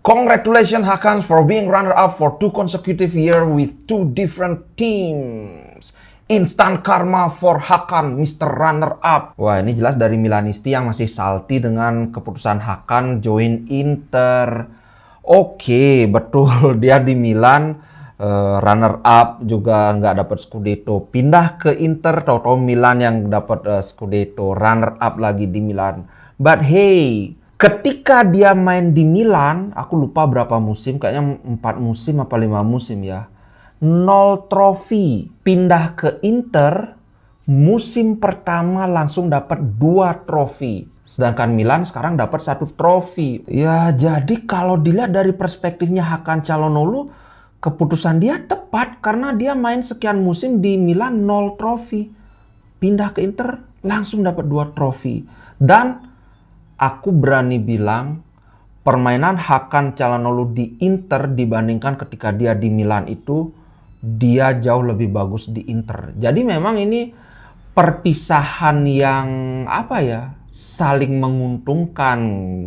Congratulations Hakan for being runner-up for 2 consecutive years with 2 different teams. Instant karma for Hakan, Mr. Runner-up. Wah, ini jelas dari Milanisti yang masih salty dengan keputusan Hakan join Inter. Oke, betul dia di Milan runner-up juga nggak dapat Scudetto. Pindah ke Inter, tahu-tahu Milan yang dapat Scudetto. Runner-up lagi di Milan. But hey, ketika dia main di Milan, aku lupa berapa musim, kayaknya 4 musim apa 5 musim ya. 0 trofi. Pindah ke Inter, musim pertama langsung dapat 2 trofi. Sedangkan Milan sekarang dapat 1 trofi. Ya, jadi kalau dilihat dari perspektifnya Hakan Çalhanoğlu, keputusan dia tepat karena dia main sekian musim di Milan 0 trofi. Pindah ke Inter, langsung dapat 2 trofi. Dan aku berani bilang permainan Hakan Çalhanoğlu di Inter dibandingkan ketika dia di Milan itu, dia jauh lebih bagus di Inter. Jadi memang ini perpisahan yang saling menguntungkan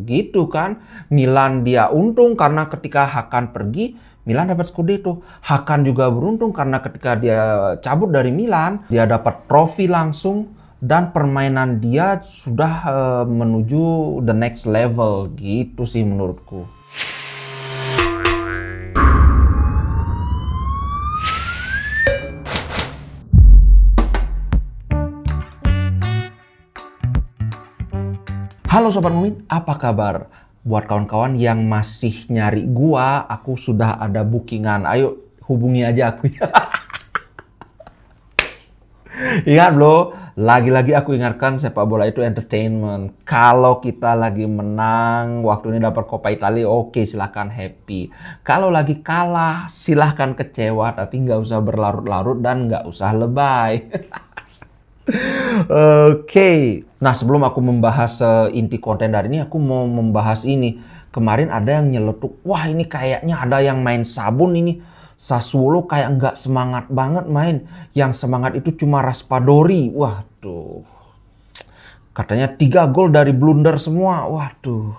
gitu kan. Milan dia untung karena ketika Hakan pergi, Milan dapat Scudetto. Hakan juga beruntung karena ketika dia cabut dari Milan, dia dapat trofi langsung. Dan permainan dia sudah menuju the next level gitu sih menurutku. Halo Sobat Mumin, apa kabar? Buat kawan-kawan yang masih nyari gua, aku sudah ada bookingan. Ayo hubungi aja aku. Ingat loh, lagi-lagi aku ingatkan sepak bola itu entertainment. Kalau kita lagi menang, waktu ini dapat Coppa Italia, oke silahkan happy. Kalau lagi kalah, silahkan kecewa, tapi nggak usah berlarut-larut dan nggak usah lebay. Oke. Nah, sebelum aku membahas inti konten dari ini, aku mau membahas ini. Kemarin ada yang nyeletuk, wah ini kayaknya ada yang main sabun ini. Sassuolo kayak nggak semangat banget main. Yang semangat itu cuma Raspadori. Waduh. Katanya 3 gol dari blunder semua. Waduh.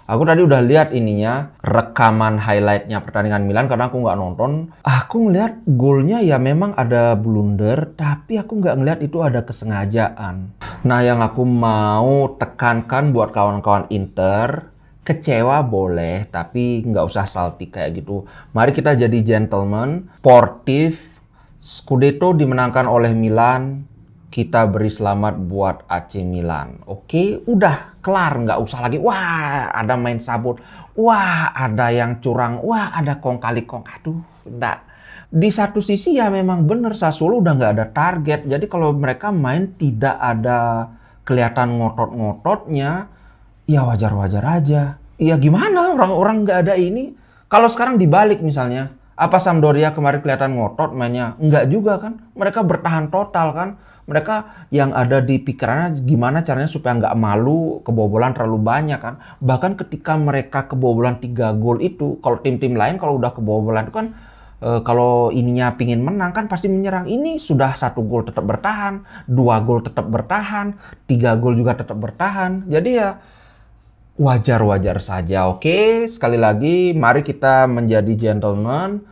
Aku tadi udah lihat ininya, rekaman highlightnya pertandingan Milan karena aku nggak nonton. Aku ngeliat golnya ya memang ada blunder, tapi aku nggak ngeliat itu ada kesengajaan. Nah, yang aku mau tekankan buat kawan-kawan Inter, kecewa boleh, tapi nggak usah salty kayak gitu. Mari kita jadi gentleman, sportif. Scudetto dimenangkan oleh Milan, kita beri selamat buat AC Milan. Oke, udah kelar, nggak usah lagi. Wah, ada main sabun. Wah, ada yang curang. Wah, ada kong kali kong. Aduh, enggak. Di satu sisi ya memang bener Sassuolo udah nggak ada target. Jadi kalau mereka main tidak ada kelihatan ngotot-ngototnya, ya wajar-wajar aja. Ya gimana orang-orang nggak ada ini? Kalau sekarang dibalik misalnya, apa Sampdoria kemarin kelihatan ngotot mainnya? Enggak juga kan? Mereka bertahan total kan? Mereka yang ada di pikirannya gimana caranya supaya nggak malu kebobolan terlalu banyak kan. Bahkan ketika mereka kebobolan 3 gol itu, kalau tim-tim lain kalau udah kebobolan itu kan kalau ininya pingin menang kan pasti menyerang. Ini sudah 1 gol tetap bertahan, 2 gol tetap bertahan, 3 gol juga tetap bertahan. Jadi ya wajar-wajar saja. Oke, sekali lagi mari kita menjadi gentleman,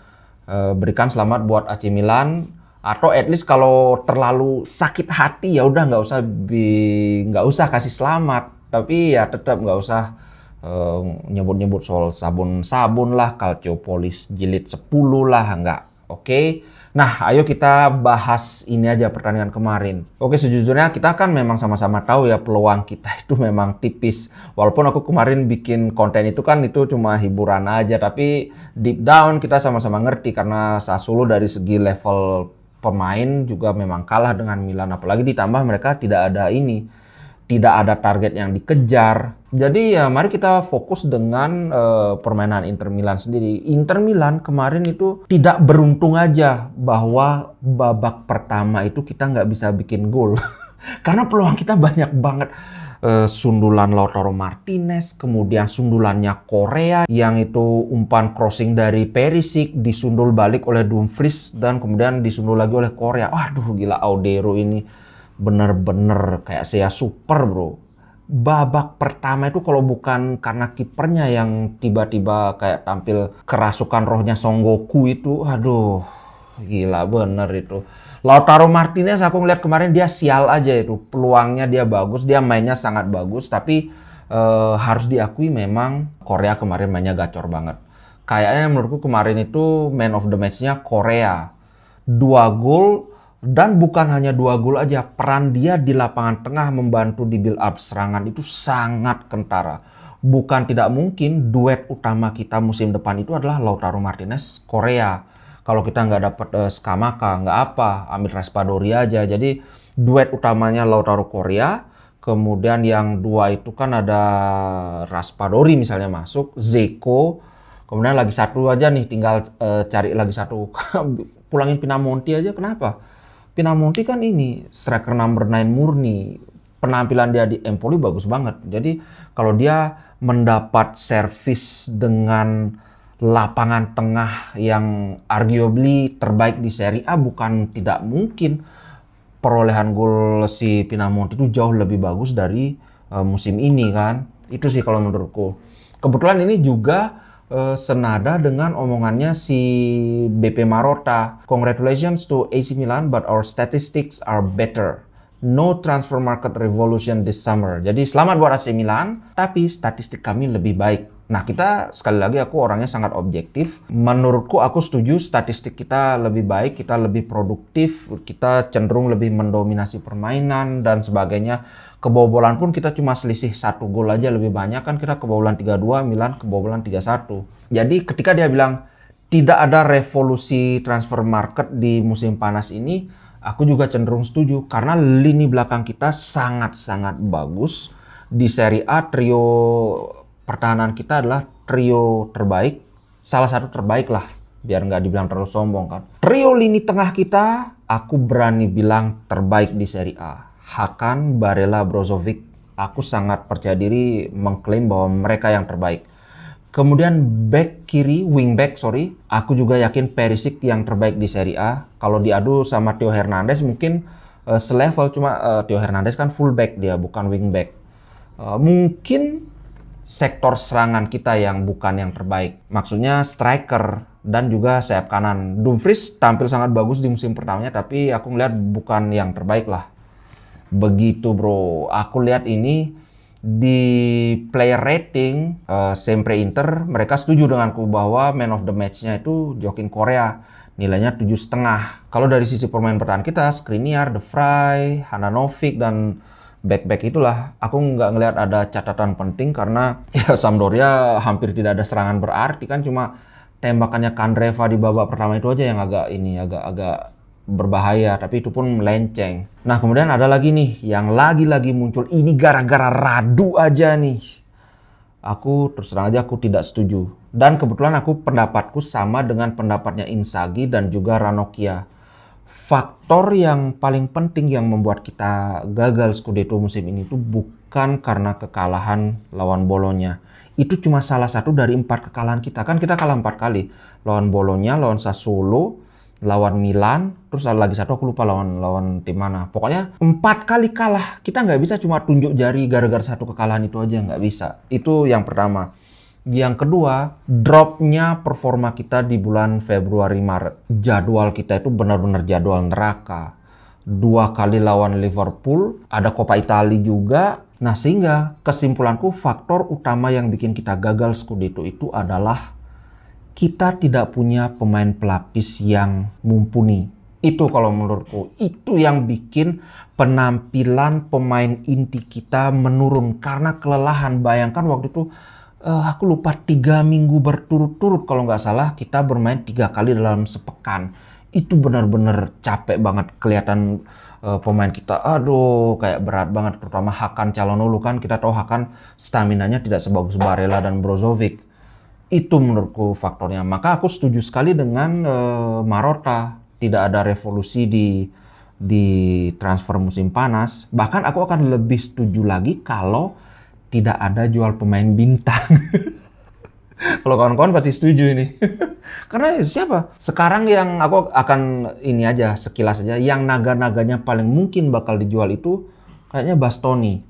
berikan selamat buat AC Milan. Atau at least kalau terlalu sakit hati ya udah nggak usah kasih selamat, tapi ya tetap nggak usah nyebut-nyebut soal sabun lah, Calciopolis jilid 10 lah, nggak. Oke. Nah, ayo kita bahas ini aja pertandingan kemarin. Oke, sejujurnya kita kan memang sama-sama tahu ya peluang kita itu memang tipis. Walaupun aku kemarin bikin konten itu kan itu cuma hiburan aja, tapi deep down kita sama-sama ngerti karena Sassuolo dari segi level pemain juga memang kalah dengan Milan, apalagi ditambah mereka tidak ada target yang dikejar. Jadi ya mari kita fokus dengan permainan Inter Milan sendiri. Inter Milan kemarin itu tidak beruntung aja bahwa babak pertama itu kita nggak bisa bikin gol. Karena peluang kita banyak banget. Sundulan Lautaro Martinez, kemudian sundulannya Korea yang itu umpan crossing dari Perisic disundul balik oleh Dumfries dan kemudian disundul lagi oleh Korea. Waduh, gila Audero ini bener-bener kayak saya super bro. babak pertama itu kalau bukan karena kipernya yang tiba-tiba kayak tampil kerasukan rohnya Son Goku itu, aduh, gila bener itu. Lautaro Martinez aku ngeliat kemarin dia sial aja itu, peluangnya dia bagus, dia mainnya sangat bagus, tapi harus diakui memang Korea kemarin mainnya gacor banget. Kayaknya menurutku kemarin itu man of the match-nya Korea. 2 gol. Dan bukan hanya 2 gol aja, peran dia di lapangan tengah membantu di build up serangan itu sangat kentara. Bukan tidak mungkin duet utama kita musim depan itu adalah Lautaro Martinez Korea. Kalau kita nggak dapat Skamaka, nggak apa, ambil Raspadori aja. Jadi duet utamanya Lautaro Korea, kemudian yang dua itu kan ada Raspadori misalnya masuk, Zeko, kemudian lagi satu aja nih, tinggal cari lagi satu. Pulangin Pinamonti aja, kenapa? Pinamonti kan ini striker number 9 murni. Penampilan dia di Empoli bagus banget. Jadi kalau dia mendapat servis dengan lapangan tengah yang arguably terbaik di Serie A, bukan tidak mungkin perolehan gol si Pinamonti itu jauh lebih bagus dari musim ini kan. Itu sih kalau menurutku. Kebetulan ini juga senada dengan omongannya si BP Marotta. Congratulations to AC Milan, but our statistics are better. No transfer market revolution this summer. Jadi selamat buat AC Milan, tapi statistik kami lebih baik. Nah, kita sekali lagi aku orangnya sangat objektif. Menurutku aku setuju statistik kita lebih baik, kita lebih produktif, kita cenderung lebih mendominasi permainan dan sebagainya. Kebobolan pun kita cuma selisih 1 gol aja lebih banyak kan, kita kebobolan 3-2, Milan kebobolan 3-1. Jadi ketika dia bilang tidak ada revolusi transfer market di musim panas ini, aku juga cenderung setuju karena lini belakang kita sangat-sangat bagus. Di Serie A trio pertahanan kita adalah trio terbaik, salah satu terbaik lah, biar nggak dibilang terlalu sombong kan. Trio lini tengah kita, aku berani bilang terbaik di Serie A. Hakan, Barella, Brozovic, aku sangat percaya diri mengklaim bahwa mereka yang terbaik. Kemudian back kiri, wingback aku juga yakin Perisic yang terbaik di Serie A. Kalau diadu sama Theo Hernandez mungkin selevel, cuma Theo Hernandez kan fullback dia, bukan wingback. Mungkin sektor serangan kita yang bukan yang terbaik. Maksudnya striker dan juga sayap kanan. Dumfries tampil sangat bagus di musim pertamanya, tapi aku ngeliat bukan yang terbaik lah. Begitu bro, aku lihat ini di player rating Sempre Inter, mereka setuju denganku bahwa man of the match-nya itu Joaquin Korea, nilainya 7,5. Kalau dari sisi permainan pertahanan kita, Skriniar, De Vrij, Handanovic dan back-back itulah, aku nggak ngelihat ada catatan penting karena ya Sampdoria hampir tidak ada serangan berarti kan, cuma tembakannya Kandreva di babak pertama itu aja yang agak berbahaya, tapi itu pun melenceng. Nah, kemudian ada lagi nih yang lagi-lagi muncul, ini gara-gara Radu aja nih. Aku terus terang aja aku tidak setuju. Dan kebetulan aku pendapatku sama dengan pendapatnya Inzaghi dan juga Ranocchia. Faktor yang paling penting yang membuat kita gagal Scudetto musim ini itu bukan karena kekalahan lawan Bologna. Itu cuma salah satu dari 4 kekalahan kita. Kan kita kalah 4 kali. Lawan Bologna, lawan Sassuolo, lawan Milan, terus ada lagi satu aku lupa lawan tim mana. Pokoknya 4 kali kalah. Kita nggak bisa cuma tunjuk jari gara-gara satu kekalahan itu aja, nggak bisa. Itu yang pertama. Yang kedua, dropnya performa kita di bulan Februari Maret. Jadwal kita itu benar-benar jadwal neraka. 2 kali lawan Liverpool, ada Coppa Italia juga. Nah, sehingga kesimpulanku faktor utama yang bikin kita gagal Scudetto itu adalah kita tidak punya pemain pelapis yang mumpuni. Itu kalau menurutku, itu yang bikin penampilan pemain inti kita menurun karena kelelahan. Bayangkan waktu itu, aku lupa 3 minggu berturut-turut kalau nggak salah kita bermain 3 kali dalam sepekan. Itu benar-benar capek banget, kelihatan pemain kita, aduh kayak berat banget. Terutama Hakan Calhanoglu kan, kita tahu Hakan staminanya tidak sebagus Barella dan Brozovic. Itu menurutku faktornya. Maka aku setuju sekali dengan Marotta. Tidak ada revolusi di transfer musim panas. Bahkan aku akan lebih setuju lagi kalau tidak ada jual pemain bintang. Kalau kawan-kawan pasti setuju ini. Karena siapa? Sekarang yang aku akan ini aja sekilas aja. Yang naga-naganya paling mungkin bakal dijual itu kayaknya Bastoni.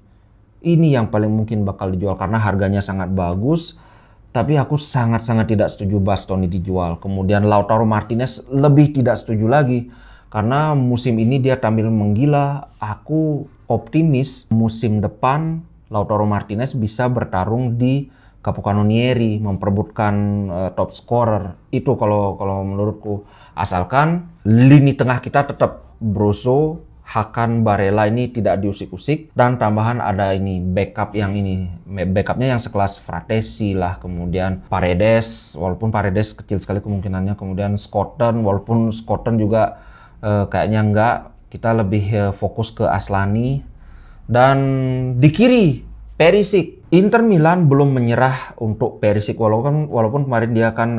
ini yang paling mungkin bakal dijual karena harganya sangat bagus. Tapi aku sangat-sangat tidak setuju Bastoni dijual. Kemudian Lautaro Martinez lebih tidak setuju lagi. Karena musim ini dia tampil menggila. Aku optimis musim depan Lautaro Martinez bisa bertarung di Capocannonieri, memperebutkan top scorer. Itu kalau menurutku. Asalkan lini tengah kita tetap Brozo, Hakan, Barella ini tidak diusik-usik, dan tambahan ada ini backup backupnya yang sekelas Fratesi lah, kemudian Paredes, walaupun Paredes kecil sekali kemungkinannya, kemudian Schouten, walaupun Schouten juga kayaknya enggak, kita lebih fokus ke Aslani, dan di kiri Perisic. Inter Milan belum menyerah untuk Perisic walaupun kemarin dia kan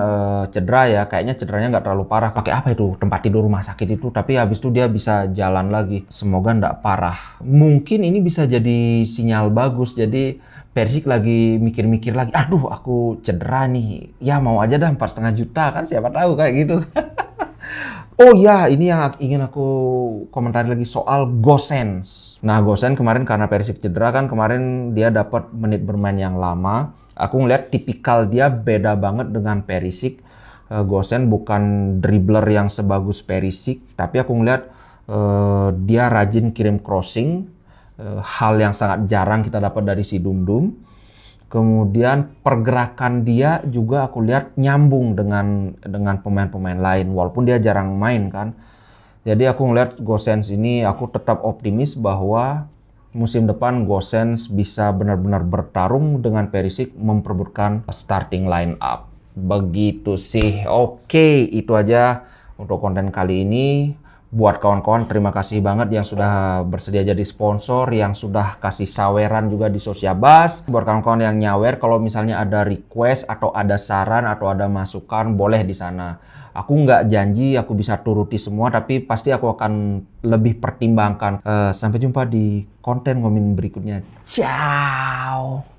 cedera ya, kayaknya cederanya nggak terlalu parah. Pakai apa itu tempat tidur rumah sakit itu, tapi habis itu dia bisa jalan lagi. Semoga nggak parah. Mungkin ini bisa jadi sinyal bagus. Jadi Perisic lagi mikir-mikir lagi, aduh aku cedera nih, ya mau aja dah 4,5 juta kan, siapa tahu kayak gitu. Oh ya, ini yang ingin aku komentari lagi soal Gosens. Nah, Gosens kemarin karena Perisic cedera kan, kemarin dia dapat menit bermain yang lama. Aku ngeliat tipikal dia beda banget dengan Perisic. Gosens bukan dribbler yang sebagus Perisic, tapi aku ngeliat dia rajin kirim crossing. Hal yang sangat jarang kita dapat dari si Dum-Dum. Kemudian pergerakan dia juga aku lihat nyambung dengan pemain-pemain lain walaupun dia jarang main kan. Jadi aku ngeliat Gosens ini, aku tetap optimis bahwa musim depan Gosens bisa benar-benar bertarung dengan Perisic memperebutkan starting line up. Begitu sih. Oke, itu aja untuk konten kali ini. Buat kawan-kawan, terima kasih banget yang sudah bersedia jadi sponsor, yang sudah kasih saweran juga di Sociabas. Buat kawan-kawan yang nyawer, kalau misalnya ada request atau ada saran atau ada masukan, boleh di sana. Aku nggak janji aku bisa turuti semua, tapi pasti aku akan lebih pertimbangkan. Sampai jumpa di konten ngomongin berikutnya. Ciao!